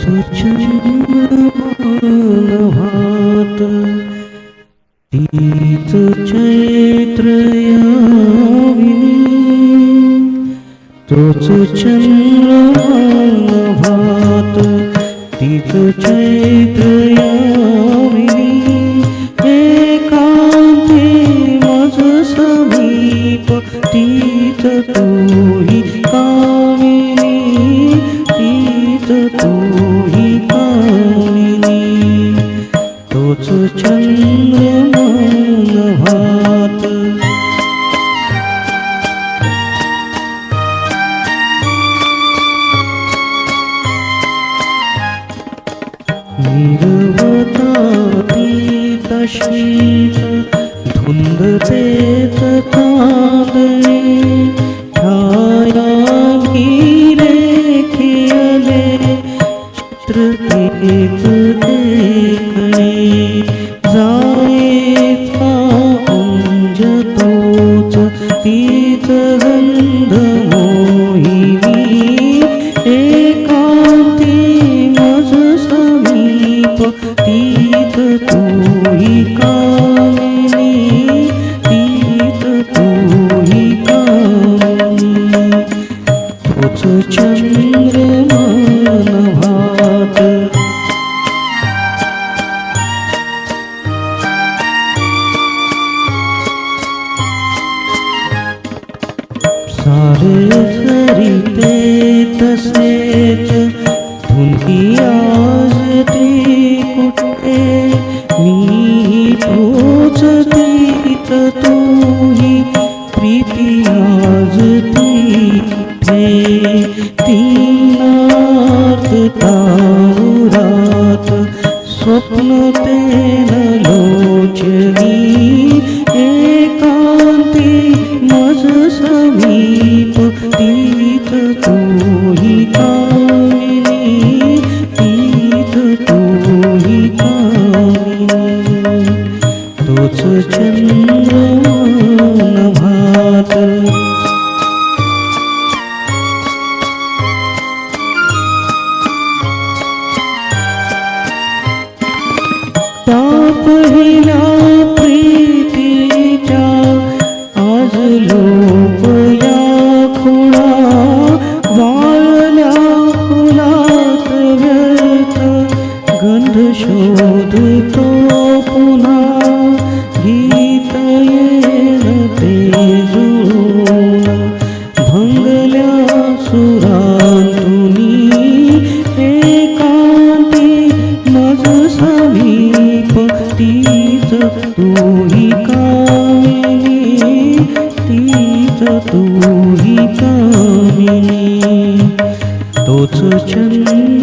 चंद्रभात तीच चैत्र याविनी तोच चंद्रभात तीच चैत्र याविनी एकांती मज समीप तीच तोही कामिनी तीच तोही कामिनी तोच चंद्रभात निरवता तीत शीत धुंद तेत तांदळे छाया घिरे खियले चित्रतेत देखणे जायेचा अंज तोच तीच गंध मोहिनी एकांती मज समीप तीच तोही कामिनी तीच तोही कामिनी तोच चंद्रभात सारे सरिते तसेच धुंदी आज ती कुठे मी तोच तीत तोही प्रीती आज तीथे तीनार्थ तारात स्वप्न तेन लोचनी एकांती मज समीप तीत तोही कामिनी तीत तोही कामिनी तोच चंद्रभात त्या पहिल्या प्रीतीच्या आज लोक या खुणा वाळल्या फुलात व्यर्थ गंध शोधतो पुन्हा गीत येन ते जुळून भंगल्या सुरांतुनी एकांती मज समीप तीच तोही कामिनी तीच तोही कामिनी तोच चंद्रभात